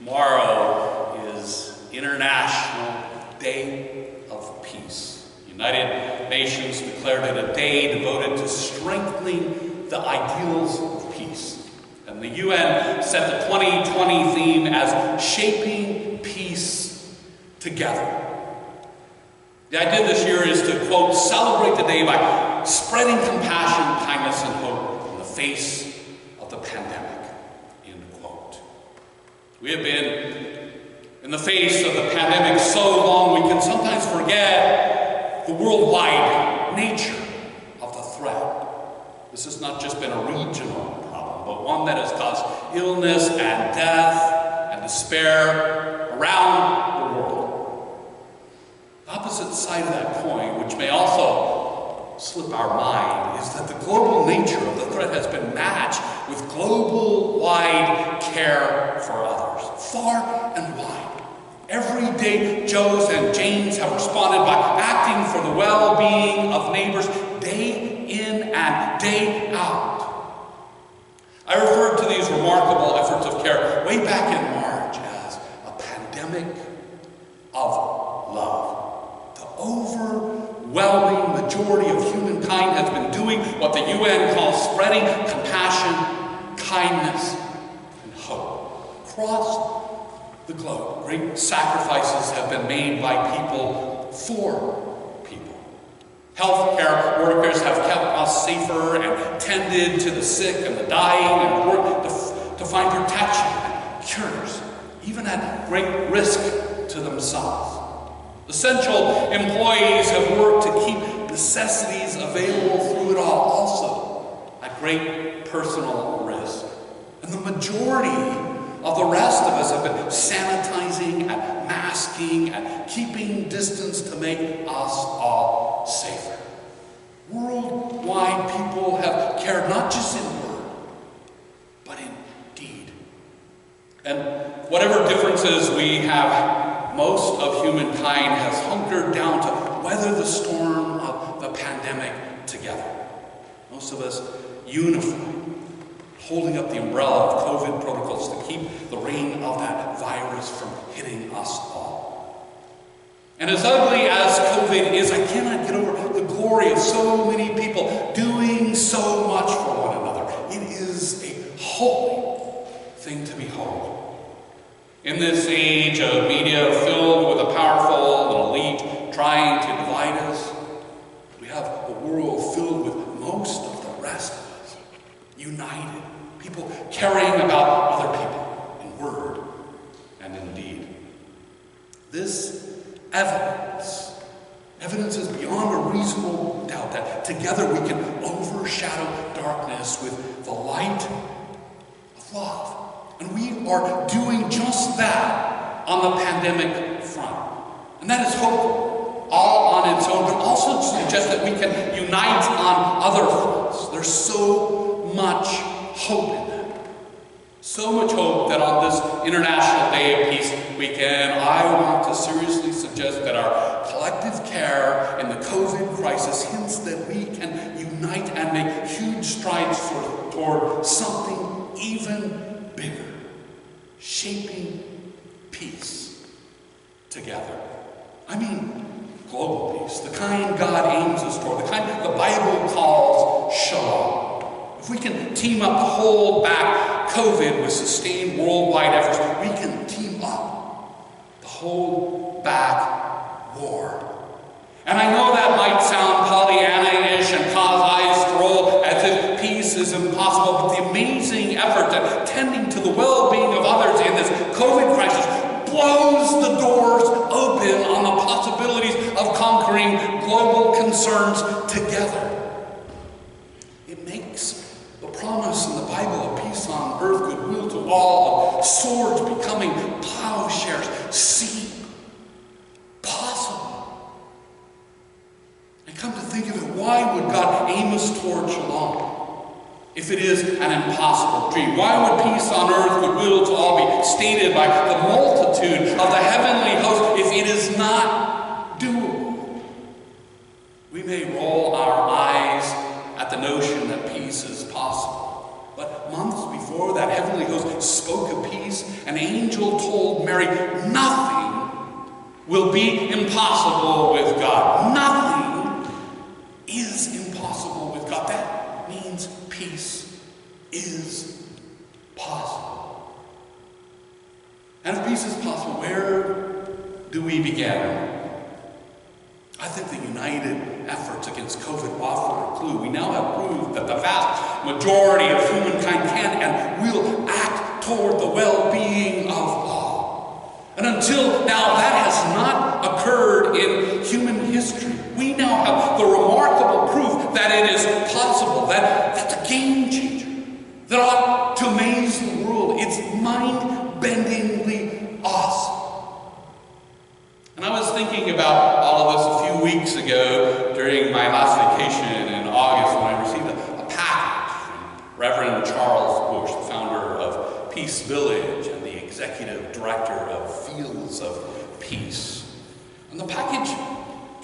Tomorrow is International Day of Peace. The United Nations declared it a day devoted to strengthening the ideals of peace. And the UN set the 2020 theme as Shaping Peace Together. The idea this year is to, quote, celebrate the day by spreading compassion, kindness, and hope in the face of the pandemic, end quote. We have been in the face of the pandemic so long we can sometimes forget the worldwide nature of the threat. This has not just been a regional problem, but one that has caused illness and death and despair around the world. The opposite side of that coin, which may also slip our mind, is that the global nature of the threat has been matched with global-wide care for others, far and wide. Every day, Joes and Janes have responded by acting for the well-being of neighbors day in and day out. I referred to these remarkable efforts of care way back in March as a pandemic of love. The overwhelming majority of humankind has been doing what the UN calls spreading compassion, kindness, and hope across the globe. Great sacrifices have been made by people for people. Healthcare workers have kept us safer and tended to the sick and the dying and worked to find protection and cures, even at great risk to themselves. Essential employees have worked to keep necessities available through it all, also at great personal risk. And the majority of the rest of us have been sanitizing and masking and keeping distance to make us all safer. Worldwide, people have cared not just in word, but in deed. And whatever differences we have, most of humankind has hunkered down to weather the storm of the pandemic together. Most of us unified, holding up the umbrella of COVID protocols to keep the reign of that virus from hitting us all. And as ugly as COVID is, I cannot get over the glory of so many people doing so much for one another. It is a holy thing to behold. In this age of media filled with the powerful and elite trying to divide us, we have a world filled with most of the rest of us, united. People caring about other people in word and in deed. This evidence is beyond a reasonable doubt that together we can overshadow darkness with the light of love. And we are doing just that on the pandemic front. And that is hope all on its own, but also suggests that we can unite on other fronts. There's so much hope in that. So much hope that on this International Day of Peace weekend, I want to seriously suggest that our collective care in the COVID crisis hints that we can unite and make huge strides toward something even bigger. Shaping peace together. I mean global peace, the kind God aims us toward, the kind the Bible calls shalom. If we can team up to hold back COVID with sustained worldwide efforts, we can team up to hold back war. And I know that might sound Pollyanna-ish and cause eyes to roll as if peace is impossible, but the amazing effort at tending to the well-being of others in this COVID crisis blows the doors open on the possibilities of conquering global concerns together. It makes the promise in the Bible of peace on earth, goodwill to all, of swords becoming plowshares, seem possible. And come to think of it, why would God aim us toward shalom if it is an impossible dream? Why would peace on earth, goodwill to all be stated by the multitude of the heavenly host if it is not doable? We may roll our eyes at the notion that peace is possible, but months before that heavenly host spoke of peace an angel told Mary, nothing will be impossible with God. Nothing is impossible with God. That means peace is possible. And if peace is possible, where do we begin? I think the united efforts against COVID offer a clue. We now have proved that the vast majority of humankind can and will act toward the well-being of all. And until now, that has not occurred in human history. We now have the remarkable proof that it is possible, that that's a game changer, that ought to amaze the world. It's mind-bendingly awesome. And I was thinking about all of this a few weeks ago during my last vacation in August when I received a package from Reverend Charles Bush, the founder of Peace Village and the executive director of Fields of Peace. And the package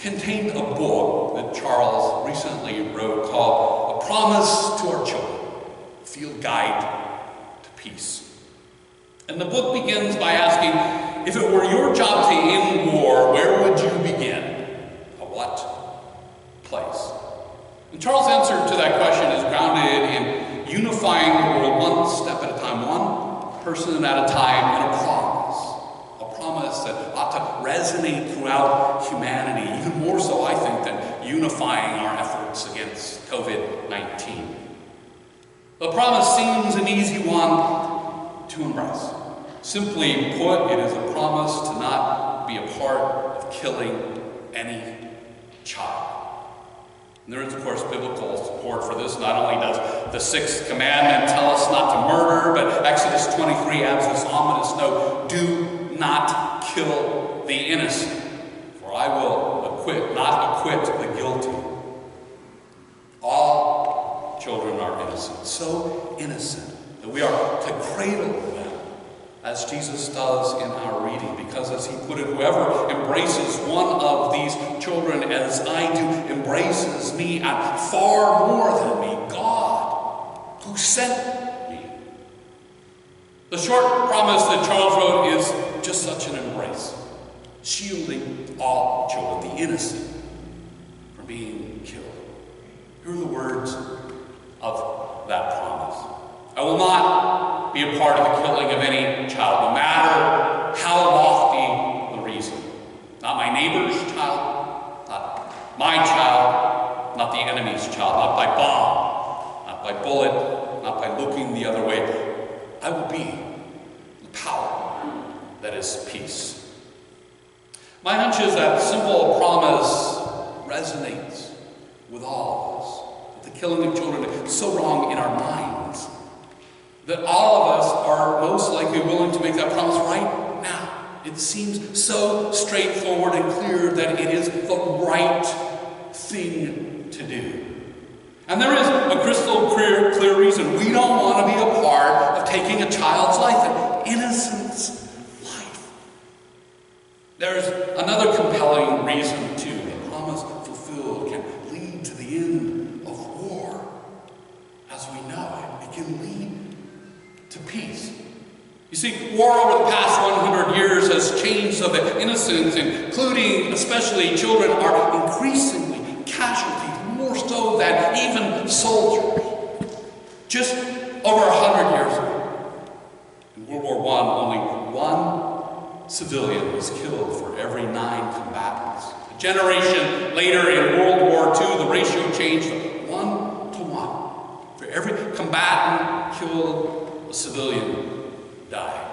contained a book that Charles recently wrote called A Promise to Our Children, a Field Guide to Peace. And the book begins by asking, if it were your job to end war, where would you begin? At what place? And Charles' answer to that question is grounded in unifying the world one step at a time, one person at a time, and a promise that ought to resonate throughout humanity, even more so, I think, than unifying our efforts against COVID-19. The promise seems an easy one to embrace. Simply put, it is a promise to not be a part of killing any child. And there is, of course, biblical support for this. Not only does the sixth commandment tell us not to murder, but Exodus 23 adds this ominous note, do not kill the innocent, for I will not acquit the guilty. All children are innocent, so innocent that we are to cradle them, as Jesus does in our reading, because as he put it, whoever embraces one of these children as I do, embraces me, and far more than me, God, who sent me. The short promise that Charles wrote is just such an embrace, shielding all children, the innocent, from being killed. Here are the words of that promise. I will not be a part of the killing of any child, no matter how lofty the reason. Not my neighbor's child, not my child, not the enemy's child, not by bomb, not by bullet, not by looking the other way. I will be the power that is peace. My hunch is that simple promise resonates with all of us. That the killing of children is so wrong in our minds that all of us are most likely willing to make that promise right now. It seems so straightforward and clear that it is the right thing to do. And there is a crystal clear reason. We don't want to be a part of taking a child's life, an innocent's life. There's another compelling reason, too. The promise fulfilled can lead to the end of war. As we know it, it can lead to peace. You see, war over the past 100 years has changed so that innocents, including especially children, are increasingly casualties, more so than even soldiers. Just over 100 years ago, in World War I, only one civilian was killed for every 9 combatants. A generation later, in World War II, the ratio changed to 1 to 1. For every combatant killed, a civilian died.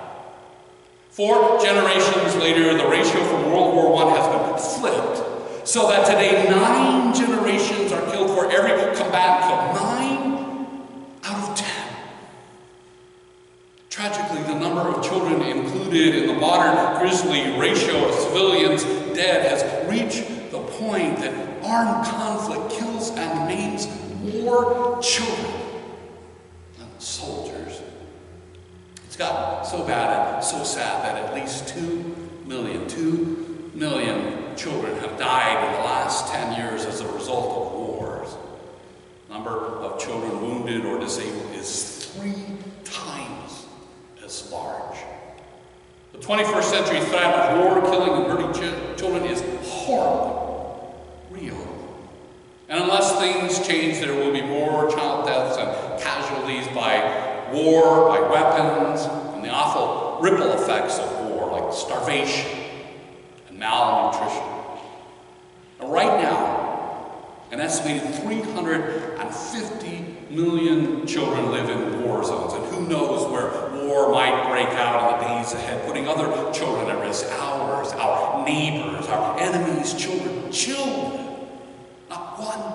4 generations later, the ratio from World War I has been flipped, so that today 9 generations are killed for every combatant killed. 9 out of 10. Tragically, the number of children included in the modern grisly ratio of civilians dead has reached the point that armed conflict kills and maims more children than soldiers. It's gotten so bad and so sad that at least 2 million children have died in the last 10 years as a result of wars. The number of children wounded or disabled is 3 times as large The 21st century threat of war, killing, and hurting children is horribly real. And unless things change, there will be more child deaths and casualties by war, by weapons, and the awful ripple effects of war, like starvation and malnutrition. And right now, an estimated 350 million children live in war zones, and who knows where war might break out in the days ahead, putting other children at risk, ours, our neighbors, our enemies' children. Children! Not one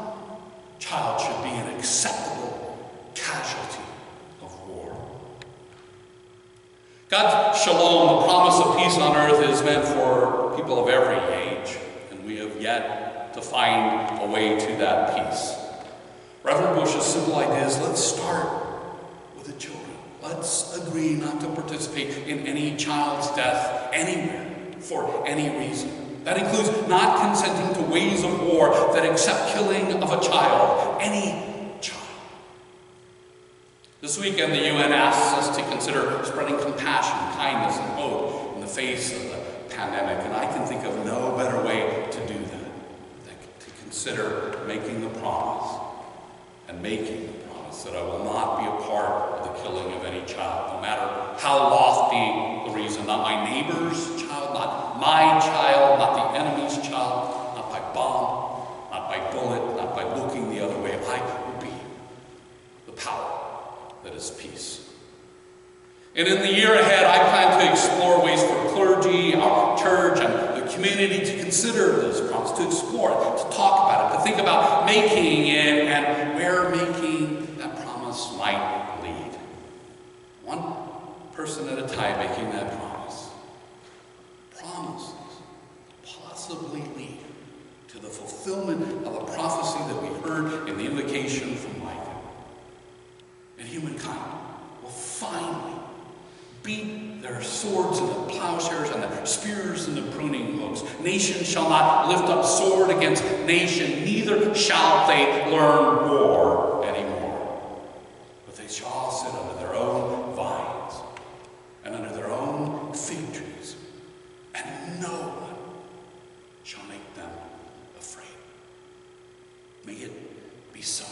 child should be an acceptable casualty of war. God's shalom, the promise of peace on earth, is meant for people of every age, and we have yet to find a way to that peace. Reverend Bush's simple idea is, let's start with the children. Let's agree not to participate in any child's death anywhere for any reason. That includes not consenting to ways of war that accept killing of a child, any child. This weekend, the UN asks us to consider spreading compassion, kindness, and hope in the face of the pandemic, and I can think of no better way to do that than to consider making the promise that I will not be a part of the killing of any child, no matter how lofty the reason. Not my neighbor's child, not my child, not the enemy's child, not by bomb, not by bullet, not by looking the other way. I will be the power that is peace. And in the year ahead, I plan to explore ways for clergy, our church, and the community to consider this promise, to explore it, to talk about it, to think about making it and where making that promise might lead. One person at a time making that promise. Promises possibly lead to the fulfillment of a prophecy that we heard in the invocation from Micah. And humankind will finally beat their swords into plowshares and their spears into pruning hooks. Nation shall not lift up sword against nation, neither shall they learn war anymore. But they shall all sit under their own vines and under their own fig trees, and no one shall make them afraid. May it be so.